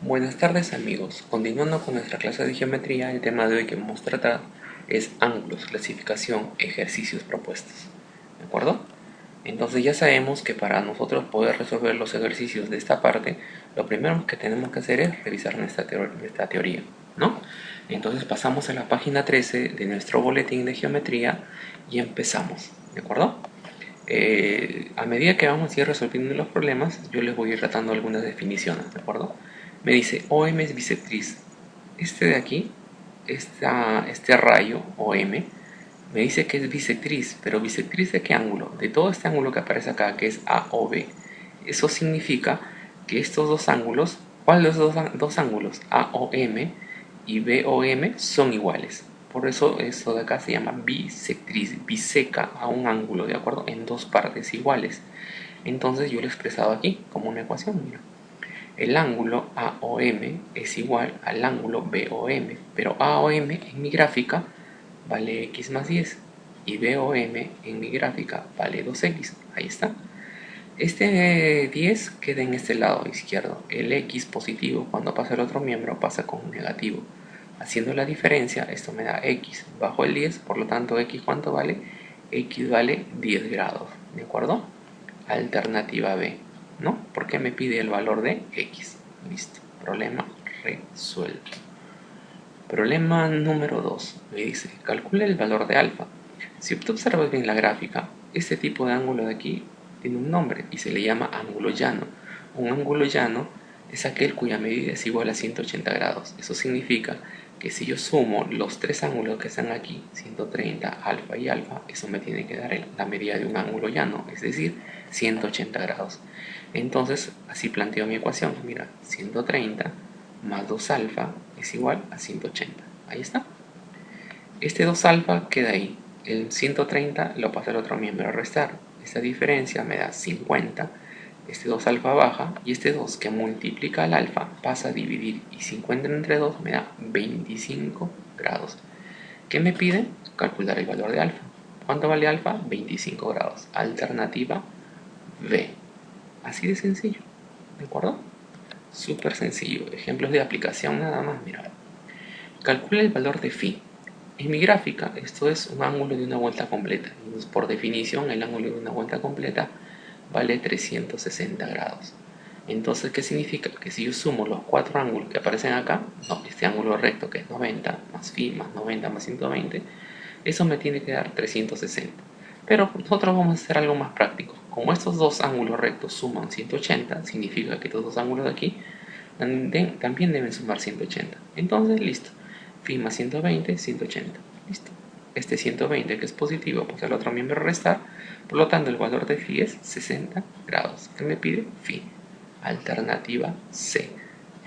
Buenas tardes amigos, continuando con nuestra clase de geometría, el tema de hoy que vamos a tratar es ángulos, clasificación, ejercicios propuestos. ¿De acuerdo? Entonces ya sabemos que para nosotros poder resolver los ejercicios de esta parte, lo primero que tenemos que hacer es revisar nuestra teoría, ¿no? Entonces pasamos a la página 13 de nuestro boletín de geometría y empezamos, ¿de acuerdo? A medida que vamos a ir resolviendo los problemas, yo les voy a ir tratando algunas definiciones, ¿de acuerdo? Me dice, OM es bisectriz. Este de aquí, este rayo OM, me dice que es bisectriz, pero ¿bisectriz de qué ángulo? De todo este ángulo que aparece acá, que es AOB. Eso significa que estos dos ángulos, ¿cuáles dos ángulos? AOM y BOM son iguales. Por eso esto de acá se llama bisectriz, biseca a un ángulo, ¿de acuerdo? En dos partes iguales. Entonces yo lo he expresado aquí como una ecuación, mira. El ángulo AOM es igual al ángulo BOM, pero AOM en mi gráfica vale x más 10 y BOM en mi gráfica vale 2x. Ahí está. Este 10 queda en este lado izquierdo. El x positivo cuando pasa el otro miembro pasa con un negativo. Haciendo la diferencia, esto me da x bajo el 10, por lo tanto x ¿cuánto vale? X vale 10 grados, ¿de acuerdo? Alternativa B, ¿no? Porque me pide el valor de x. Listo, problema resuelto. Problema número 2, me dice, calcula el valor de alfa. Si tú observas bien la gráfica, este tipo de ángulo de aquí tiene un nombre y se le llama ángulo llano. Un ángulo llano es aquel cuya medida es igual a 180 grados. Eso significa que si yo sumo los tres ángulos que están aquí, 130, alfa y alfa, eso me tiene que dar la medida de un ángulo llano, es decir, 180 grados. Entonces, así planteo mi ecuación. Mira, 130 más 2 alfa es igual a 180. Ahí está. Este 2 alfa queda ahí. El 130 lo pasa al otro miembro a restar. Esta diferencia me da 50. Este 2 alfa baja y este 2 que multiplica al alfa pasa a dividir y 50 entre 2 me da 25 grados. ¿Qué me piden? Calcular el valor de alfa. ¿Cuánto vale alfa? 25 grados. Alternativa B. Así de sencillo. ¿De acuerdo? Súper sencillo. Ejemplos de aplicación nada más. Mira. Calcula el valor de phi. En mi gráfica, esto es un ángulo de una vuelta completa. Entonces, por definición, el ángulo de una vuelta completa vale 360 grados. Entonces, ¿qué significa? Que si yo sumo los cuatro ángulos que aparecen acá, no, este ángulo recto que es 90, más phi, más 90, más 120, eso me tiene que dar 360. Pero nosotros vamos a hacer algo más práctico. Como estos dos ángulos rectos suman 180, significa que estos dos ángulos de aquí también deben sumar 180. Entonces, listo. Phi más 120, 180. Listo. Este 120 que es positivo, pues el otro miembro restar. Por lo tanto, el valor de phi es 60 grados. ¿Qué me pide? Phi. Alternativa C.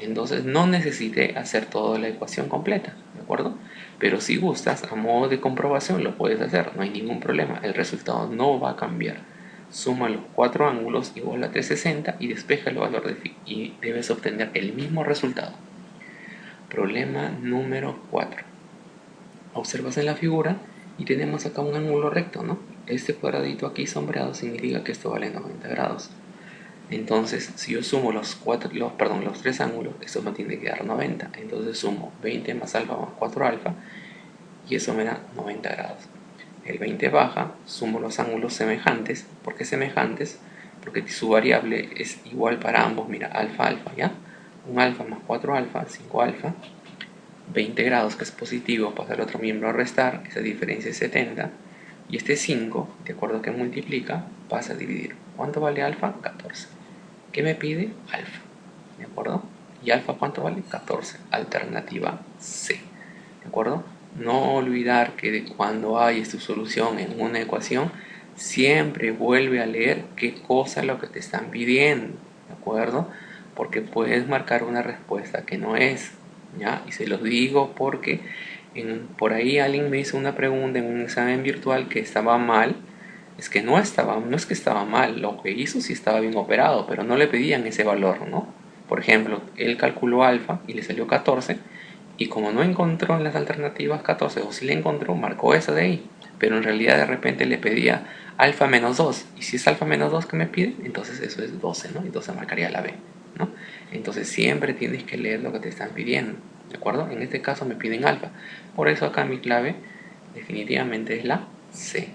Entonces no necesité hacer toda la ecuación completa, ¿de acuerdo? Pero si gustas, a modo de comprobación lo puedes hacer, no hay ningún problema. El resultado no va a cambiar. Suma los cuatro ángulos igual a 360 y despeja el valor de phi y debes obtener el mismo resultado. Problema número 4. Observas en la figura y tenemos acá un ángulo recto, ¿no? Este cuadradito aquí sombreado significa que esto vale 90 grados. Entonces, si yo sumo los tres ángulos, esto me tiene que dar 90. Entonces sumo 20 más alfa más 4 alfa y eso me da 90 grados. El 20 baja, sumo los ángulos semejantes. ¿Por qué semejantes? Porque su variable es igual para ambos. Mira, alfa, alfa, ¿ya? Un alfa más 4 alfa, 5 alfa. 20 grados, que es positivo, pasa al otro miembro a restar. Esa diferencia es 70. Y este 5, de acuerdo a que multiplica, pasa a dividir. ¿Cuánto vale alfa? 14. ¿Qué me pide? Alfa. ¿De acuerdo? ¿Y alfa cuánto vale? 14. Alternativa C. ¿De acuerdo? No olvidar que cuando hay su solución en una ecuación, siempre vuelve a leer qué cosa es lo que te están pidiendo. ¿De acuerdo? Porque puedes marcar una respuesta que no es. ¿Ya? Y se los digo porque por ahí alguien me hizo una pregunta en un examen virtual que estaba mal. Es que no es que estaba mal, lo que hizo sí estaba bien operado, pero no le pedían ese valor, ¿no? Por ejemplo, él calculó alfa y le salió 14, y como no encontró en las alternativas 14, o si le encontró, marcó esa de ahí, pero en realidad de repente le pedía alfa menos 2, y si es alfa menos 2 que me pide, entonces eso es 12, ¿no? Entonces marcaría la B. ¿no? Entonces siempre tienes que leer lo que te están pidiendo, ¿de acuerdo? En este caso me piden alfa, por eso acá mi clave definitivamente es la C,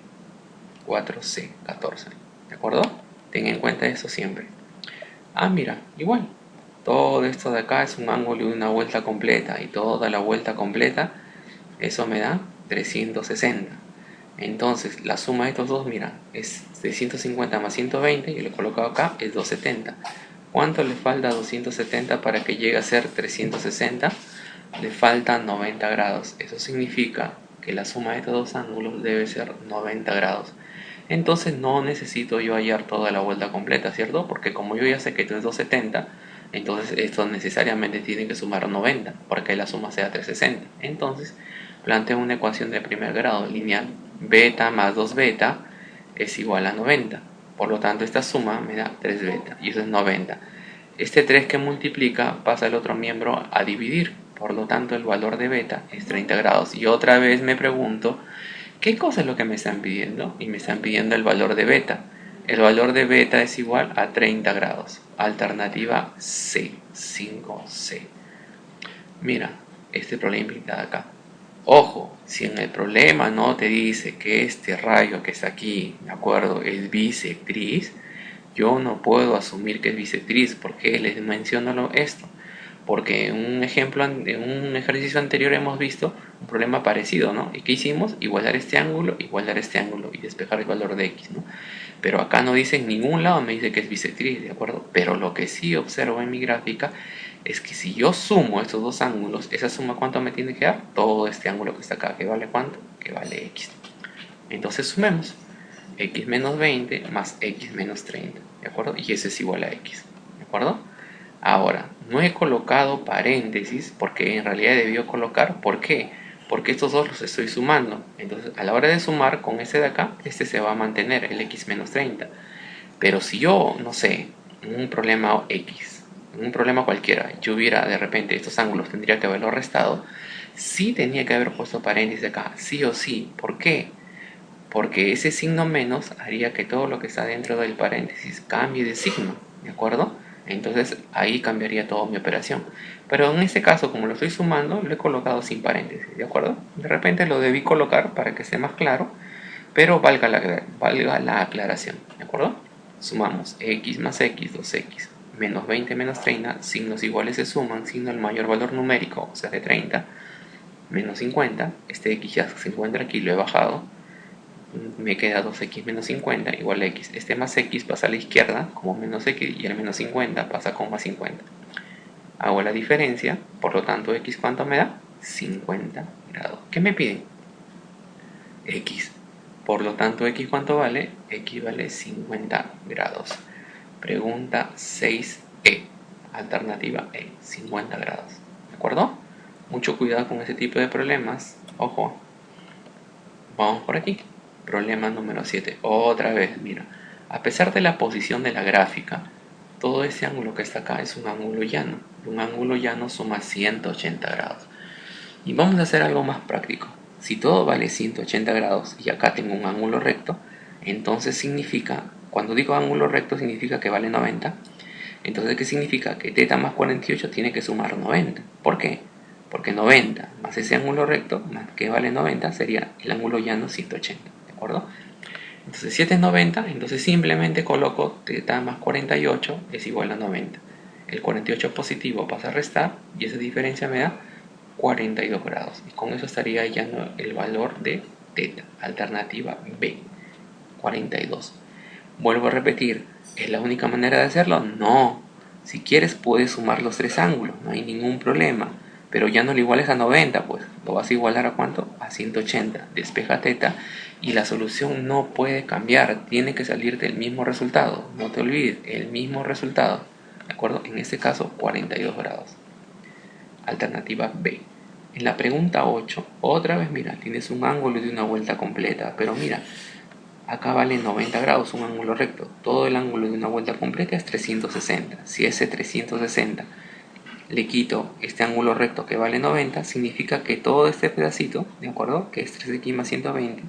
4C14, ¿de acuerdo? Ten en cuenta eso siempre. Mira, igual, todo esto de acá es un ángulo de una vuelta completa, y toda la vuelta completa, eso me da 360. Entonces la suma de estos dos, mira, es 350 más 120, yo lo he colocado acá, es 270. ¿Cuánto le falta a 270 para que llegue a ser 360? Le faltan 90 grados. Eso significa que la suma de estos dos ángulos debe ser 90 grados. Entonces no necesito yo hallar toda la vuelta completa, ¿cierto? Porque como yo ya sé que esto es 270, entonces esto necesariamente tiene que sumar 90 para que la suma sea 360. Entonces planteo una ecuación de primer grado lineal. Beta más 2 beta es igual a 90. Por lo tanto, esta suma me da 3 beta y eso es 90. Este 3 que multiplica pasa al otro miembro a dividir. Por lo tanto, el valor de beta es 30 grados. Y otra vez me pregunto, ¿qué cosa es lo que me están pidiendo? Y me están pidiendo el valor de beta. El valor de beta es igual a 30 grados. Alternativa C, 5C. Mira, este problema de acá. Ojo, si en el problema no te dice que este rayo que está aquí, ¿de acuerdo?, es bisectriz, yo no puedo asumir que es bisectriz. ¿Por qué les menciono esto? Porque en un ejemplo, en un ejercicio anterior hemos visto un problema parecido, ¿no? ¿Y qué hicimos? Igualar este ángulo y despejar el valor de x, ¿no? Pero acá no dice en ningún lado, me dice que es bisectriz, ¿de acuerdo? Pero lo que sí observo en mi gráfica es que si yo sumo estos dos ángulos, esa suma ¿cuánto me tiene que dar? Todo este ángulo que está acá, ¿que vale cuánto? Que vale x. Entonces sumemos x menos 20 más x menos 30, ¿de acuerdo? Y eso es igual a x, ¿de acuerdo? Ahora, no he colocado paréntesis porque en realidad debió colocar. ¿Por qué? Porque estos dos los estoy sumando. Entonces, a la hora de sumar con este de acá, este se va a mantener, el x menos 30. Pero si yo, no sé, en un problema x, en un problema cualquiera, yo hubiera de repente estos ángulos, tendría que haberlo restado, sí tenía que haber puesto paréntesis acá, sí o sí. ¿Por qué? Porque ese signo menos haría que todo lo que está dentro del paréntesis cambie de signo, ¿de acuerdo? Entonces ahí cambiaría toda mi operación. Pero en este caso, como lo estoy sumando, lo he colocado sin paréntesis, ¿de acuerdo? De repente lo debí colocar para que esté más claro, pero valga la aclaración, ¿de acuerdo? Sumamos x más x, 2x, menos 20 menos 30, signos iguales se suman, signo el mayor valor numérico, o sea de 30, menos 50, este x ya se encuentra aquí, lo he bajado, me queda 2x menos 50 igual a x. Este más x pasa a la izquierda como menos x y el menos 50 pasa como más 50. Hago la diferencia, por lo tanto x ¿cuánto me da? 50 grados. ¿Qué me piden? X. Por lo tanto x ¿cuánto vale? X vale 50 grados. Pregunta 6E. Alternativa E, 50 grados. ¿De acuerdo? Mucho cuidado con ese tipo de problemas. Ojo. Vamos por aquí. Problema número 7. Otra vez, mira. A pesar de la posición de la gráfica, todo ese ángulo que está acá es un ángulo llano. Un ángulo llano suma 180 grados. Y vamos a hacer algo más práctico. Si todo vale 180 grados y acá tengo un ángulo recto, entonces significa, cuando digo ángulo recto significa que vale 90. Entonces, ¿qué significa? Que θ más 48 tiene que sumar 90. ¿Por qué? Porque 90 más ese ángulo recto, más que vale 90, sería el ángulo llano 180. ¿De acuerdo? Entonces 7 es 90, entonces simplemente coloco θ más 48 es igual a 90. El 48 positivo pasa a restar y esa diferencia me da 42 grados. Y con eso estaría hallando el valor de θ. Alternativa B, 42. Vuelvo a repetir, ¿es la única manera de hacerlo? No. Si quieres puedes sumar los tres ángulos, no hay ningún problema. Pero ya no lo iguales a 90, pues lo vas a igualar a ¿cuánto? A 180. Despeja θ y la solución no puede cambiar, tiene que salir del mismo resultado. No te olvides, el mismo resultado. ¿De acuerdo? En este caso, 42 grados. Alternativa B. En la pregunta 8, otra vez mira, tienes un ángulo de una vuelta completa, pero mira, acá vale 90 grados, un ángulo recto. Todo el ángulo de una vuelta completa es 360. Si ese 360 le quito este ángulo recto que vale 90, significa que todo este pedacito, ¿de acuerdo? Que es 3x más 120,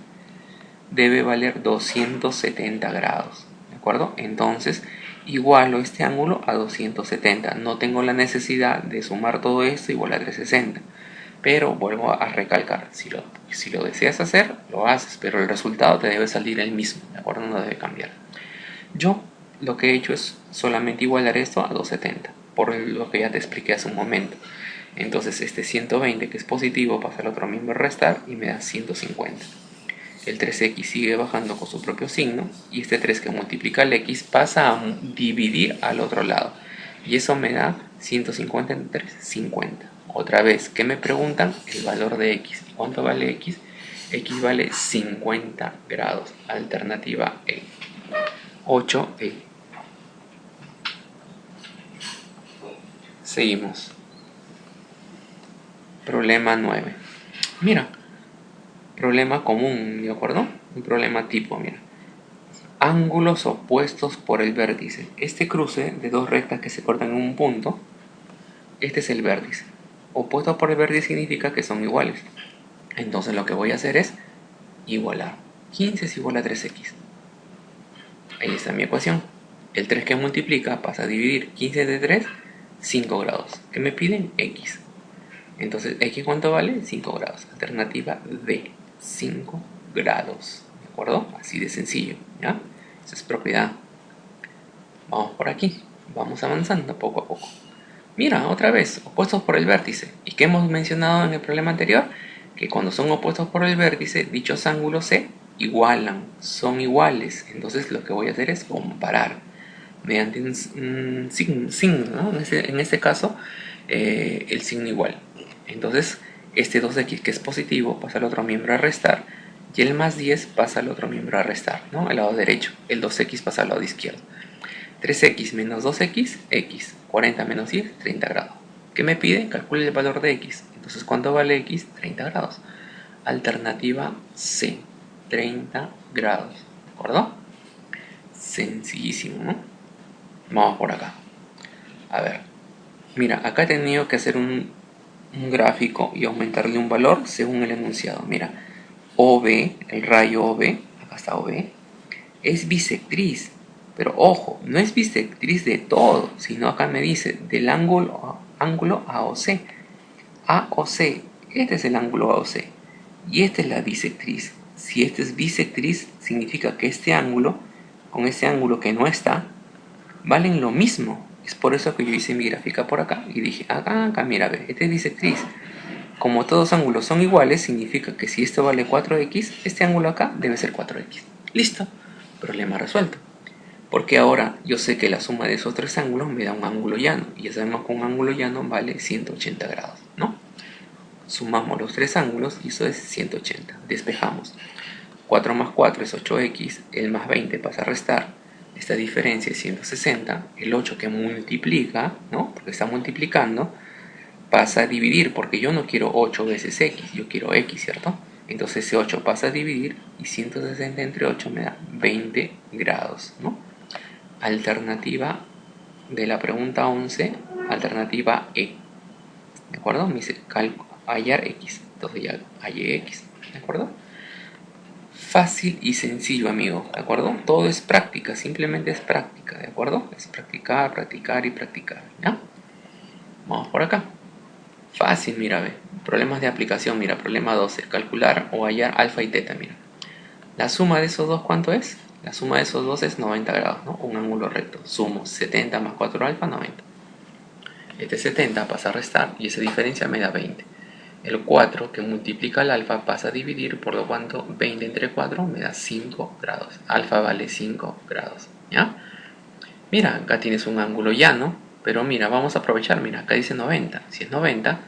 debe valer 270 grados, ¿de acuerdo? Entonces, igualo este ángulo a 270. No tengo la necesidad de sumar todo esto igual a 360. Pero vuelvo a recalcar, si lo deseas hacer, lo haces, pero el resultado te debe salir el mismo, ¿de acuerdo? No debe cambiar. Yo lo que he hecho es solamente igualar esto a 270, por lo que ya te expliqué hace un momento. Entonces este 120 que es positivo pasa al otro miembro a restar y me da 150. El 3x sigue bajando con su propio signo y este 3 que multiplica el x pasa a dividir al otro lado. Y eso me da 150 entre 3, 50. Otra vez, ¿qué me preguntan? El valor de x. ¿Cuánto vale x? X vale 50 grados. Alternativa E. 8E. Seguimos. Problema 9. Mira, problema común, ¿de acuerdo? Un problema tipo, mira. Ángulos opuestos por el vértice. Este cruce de dos rectas que se cortan en un punto, este es el vértice. Opuestos por el vértice significa que son iguales. Entonces lo que voy a hacer es igualar. 15 es igual a 3x. Ahí está mi ecuación. El 3 que multiplica pasa a dividir 15 de 3, 5 grados. ¿Qué me piden? X. Entonces, ¿x cuánto vale? 5 grados. Alternativa D, 5 grados. ¿De acuerdo? Así de sencillo, ¿ya? Esa es propiedad. Vamos por aquí. Vamos avanzando poco a poco. Mira, otra vez, opuestos por el vértice. ¿Y qué hemos mencionado en el problema anterior? Que cuando son opuestos por el vértice, dichos ángulos se igualan, son iguales. Entonces lo que voy a hacer es comparar mediante un signo, ¿no? En este caso, el signo igual. Entonces, este 2x que es positivo pasa al otro miembro a restar y el más 10 pasa al otro miembro a restar, ¿no? Al lado derecho. El 2x pasa al lado izquierdo. 3x menos 2x, x. 40 menos 10, 30 grados. ¿Qué me pide? Calcule el valor de x. Entonces, ¿cuánto vale x? 30 grados. Alternativa C, 30 grados. ¿De acuerdo? Sencillísimo, ¿no? Vamos por acá. A ver. Mira, acá he tenido que hacer un gráfico y aumentarle un valor según el enunciado. Mira, OB, el rayo OB, acá está OB, es bisectriz. Pero ojo, no es bisectriz de todo, sino acá me dice del ángulo AOC. AOC, este es el ángulo AOC. Y esta es la bisectriz. Si este es bisectriz, significa que este ángulo, con este ángulo que no está, valen lo mismo. Es por eso que yo hice mi gráfica por acá y dije, acá, mira, ve, este es bisectriz. Como todos ángulos son iguales, significa que si esto vale 4x, este ángulo acá debe ser 4x. Listo, problema resuelto. Porque ahora yo sé que la suma de esos tres ángulos me da un ángulo llano. Y ya sabemos que un ángulo llano vale 180 grados, ¿no? Sumamos los tres ángulos y eso es 180. Despejamos. 4 más 4 es 8x. El más 20 pasa a restar. Esta diferencia es 160. El 8 que multiplica, ¿no? Porque está multiplicando, pasa a dividir. Porque yo no quiero 8 veces x, yo quiero x, ¿cierto? Entonces ese 8 pasa a dividir y 160 entre 8 me da 20 grados, ¿no? Alternativa de la pregunta 11, alternativa E. ¿De acuerdo? Me dice hallar x. Entonces ya hallé x. ¿De acuerdo? Fácil y sencillo, amigo. ¿De acuerdo? Todo es práctica, simplemente es práctica. ¿De acuerdo? Es practicar, practicar y practicar. ¿Ya? Vamos por acá. Fácil, mira, ve. Problemas de aplicación, mira. Problema 12. Calcular o hallar alfa y teta, mira. La suma de esos dos, ¿cuánto es? La suma de esos dos es 90 grados, ¿no? Un ángulo recto. Sumo 70 más 4 alfa, 90. Este 70 pasa a restar y esa diferencia me da 20. El 4 que multiplica el alfa pasa a dividir, por lo cuanto 20 entre 4 me da 5 grados. Alfa vale 5 grados, ¿ya? Mira, acá tienes un ángulo llano, pero mira, vamos a aprovechar, mira, acá dice 90. Si es 90,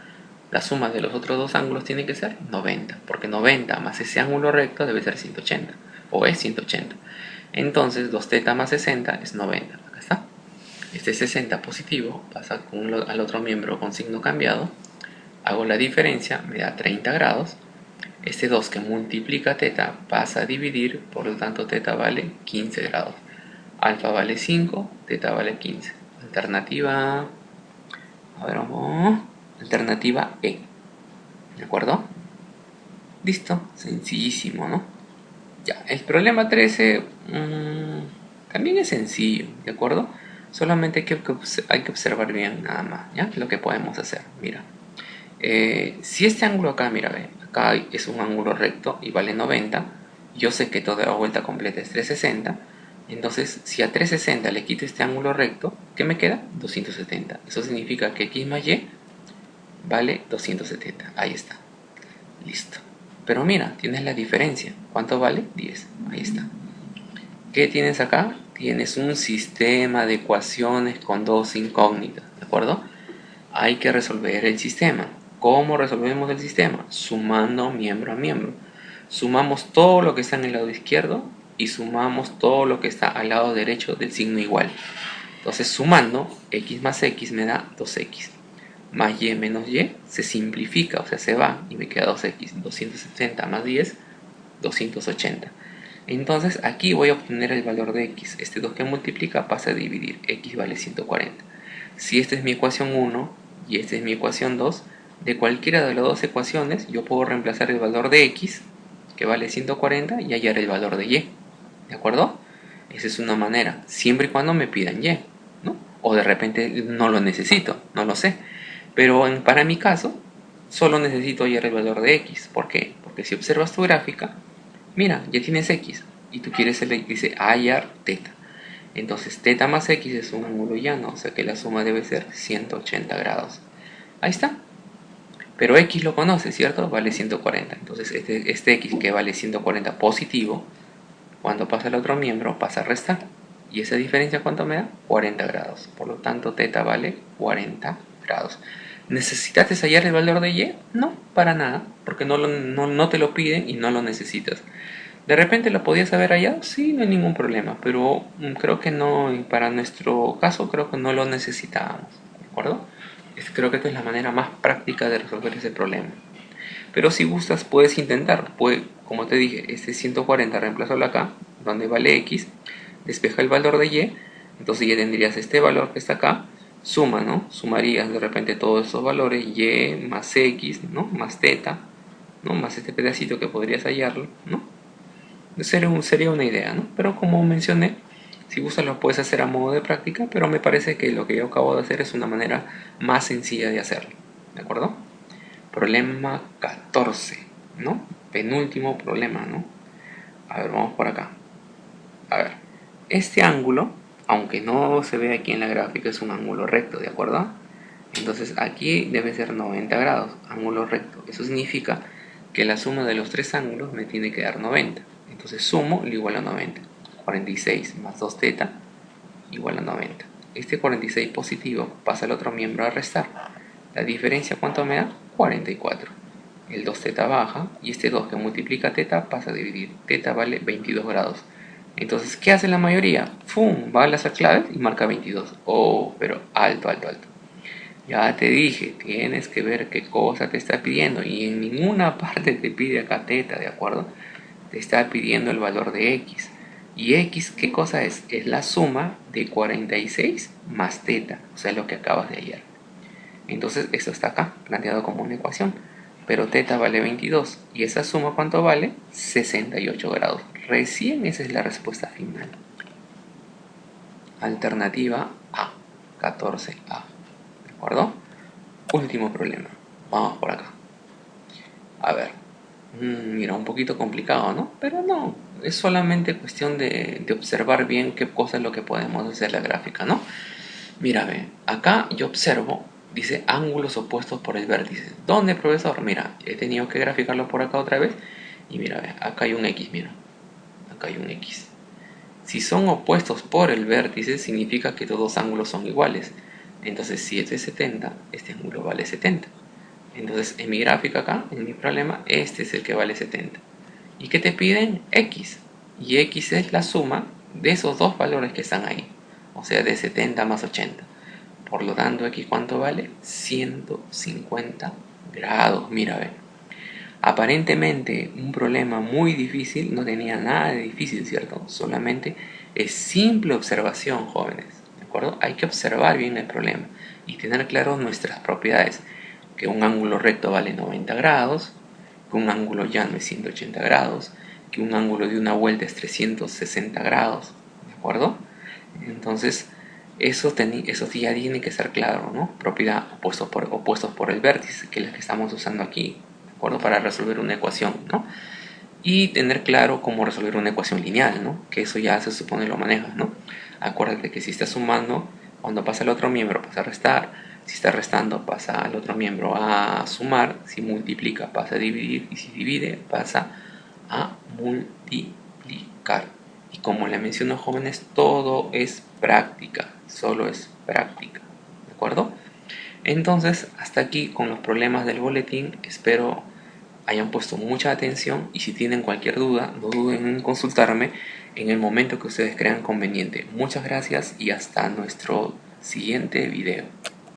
la suma de los otros dos ángulos tiene que ser 90, porque 90 más ese ángulo recto debe ser 180, o es 180. Entonces 2θ más 60 es 90, acá está. Este 60 positivo pasa al otro miembro con signo cambiado, hago la diferencia, me da 30 grados. Este 2 que multiplica θ pasa a dividir, por lo tanto θ vale 15 grados. Alfa vale 5, θ vale 15. Alternativa, a ver, vamos, alternativa E. ¿De acuerdo? Listo, sencillísimo, ¿no? Ya, el problema 13 también es sencillo, ¿de acuerdo? Solamente hay que observar bien nada más, ¿ya? Lo que podemos hacer, mira. Si este ángulo acá, mira, ve, acá es un ángulo recto y vale 90, yo sé que toda la vuelta completa es 360, entonces si a 360 le quito este ángulo recto, ¿qué me queda? 270. Eso significa que x más y vale 270. Ahí está. Listo. Pero mira, tienes la diferencia. ¿Cuánto vale? 10. Ahí está. ¿Qué tienes acá? Tienes un sistema de ecuaciones con dos incógnitas, ¿de acuerdo? Hay que resolver el sistema. ¿Cómo resolvemos el sistema? Sumando miembro a miembro. Sumamos todo lo que está en el lado izquierdo y sumamos todo lo que está al lado derecho del signo igual. Entonces, sumando, x más x me da 2x. Más y menos y se simplifica, o sea, se va y me queda 2x. 270 más 10, 280. Entonces, aquí voy a obtener el valor de x. Este 2 que multiplica pasa a dividir. X vale 140. Si esta es mi ecuación 1 y esta es mi ecuación 2, de cualquiera de las dos ecuaciones yo puedo reemplazar el valor de x, que vale 140, y hallar el valor de y. ¿De acuerdo? Esa es una manera, siempre y cuando me pidan y, ¿no? O de repente no lo necesito, no lo sé. Pero para mi caso, solo necesito hallar el valor de x. ¿Por qué? Porque si observas tu gráfica, mira, ya tienes x y tú quieres dice hallar teta. Entonces teta más x es un ángulo llano, o sea que la suma debe ser 180 grados. Ahí está. Pero x lo conoce, ¿cierto? Vale 140. Entonces este x que vale 140 positivo, cuando pasa al otro miembro pasa a restar. ¿Y esa diferencia cuánto me da? 40 grados. Por lo tanto teta vale 40 grados. ¿Necesitaste hallar el valor de y? No, para nada, porque no te lo piden y no lo necesitas. ¿De repente lo podías haber hallado? Sí, no hay ningún problema, pero creo que no, y para nuestro caso creo que no lo necesitábamos, ¿de acuerdo? Creo que esta es la manera más práctica de resolver ese problema. Pero si gustas puedes intentar, como te dije, este 140 reemplázalo acá, donde vale x, despeja el valor de y, entonces ya tendrías este valor que está acá, suma, ¿no? Sumarías de repente todos esos valores, y más x, ¿no? Más teta, ¿no? Más este pedacito que podrías hallarlo, ¿no? Sería una idea, ¿no? Pero como mencioné, si gustas lo puedes hacer a modo de práctica, pero me parece que lo que yo acabo de hacer es una manera más sencilla de hacerlo, ¿de acuerdo? Problema 14, ¿no? Penúltimo problema, ¿no? A ver, vamos por acá. A ver, este ángulo, aunque no se ve aquí en la gráfica, es un ángulo recto, ¿de acuerdo? Entonces aquí debe ser 90 grados, ángulo recto. Eso significa que la suma de los tres ángulos me tiene que dar 90. Entonces sumo lo igual a 90. 46 más 2 teta igual a 90. Este 46 positivo pasa al otro miembro a restar. La diferencia, ¿cuánto me da? 44. El 2 teta baja y este 2 que multiplica teta pasa a dividir. Teta vale 22 grados. Entonces, ¿qué hace la mayoría? ¡Fum! Va a las claves y marca 22. Oh, pero alto, alto, alto. Ya te dije, tienes que ver qué cosa te está pidiendo y en ninguna parte te pide acá teta, ¿de acuerdo? Te está pidiendo el valor de x. ¿Y x qué cosa es? Es la suma de 46 más teta, o sea, lo que acabas de hallar. Entonces, esto está acá, planteado como una ecuación. Pero teta vale 22 y esa suma ¿cuánto vale? 68 grados. Recién esa es la respuesta final. Alternativa A, 14A. ¿De acuerdo? Último problema. Vamos por acá. A ver. Mira, un poquito complicado, ¿no? Pero no, es solamente cuestión de observar bien qué cosa es lo que podemos hacer la gráfica, ¿no? Mira, ve, acá yo observo, dice ángulos opuestos por el vértice. ¿Dónde, profesor? Mira, he tenido que graficarlo por acá otra vez. Y mira, ve, acá hay un X, mira. Acá hay un X. Si son opuestos por el vértice, significa que todos ángulos son iguales. Entonces, si este es 70, este ángulo vale 70. Entonces, en mi gráfica acá, en mi problema, este es el que vale 70. ¿Y qué te piden? X. Y X es la suma de esos dos valores que están ahí. O sea, de 70 más 80. Por lo tanto, X ¿cuánto vale? 150 grados. Mira, ve. Aparentemente, un problema muy difícil no tenía nada de difícil, ¿cierto? Solamente es simple observación, jóvenes. ¿De acuerdo? Hay que observar bien el problema y tener claro nuestras propiedades. Que un ángulo recto vale 90 grados, que un ángulo llano es 180 grados, que un ángulo de una vuelta es 360 grados, ¿de acuerdo? Entonces, Eso sí ya tiene que ser claro, ¿no? Propiedad opuestos por el vértice, que es la que estamos usando aquí, ¿de acuerdo? Para resolver una ecuación, ¿no? Y tener claro cómo resolver una ecuación lineal, ¿no? Que eso ya se supone lo manejas, ¿no? Acuérdate que si estás sumando, cuando pasa al otro miembro pasa a restar, si está restando pasa al otro miembro a sumar, si multiplica pasa a dividir y si divide pasa a multiplicar. Y como le menciono, jóvenes, todo es práctica, solo es práctica, ¿de acuerdo? Entonces, hasta aquí con los problemas del boletín. Espero hayan puesto mucha atención y si tienen cualquier duda, no duden en consultarme en el momento que ustedes crean conveniente. Muchas gracias y hasta nuestro siguiente video.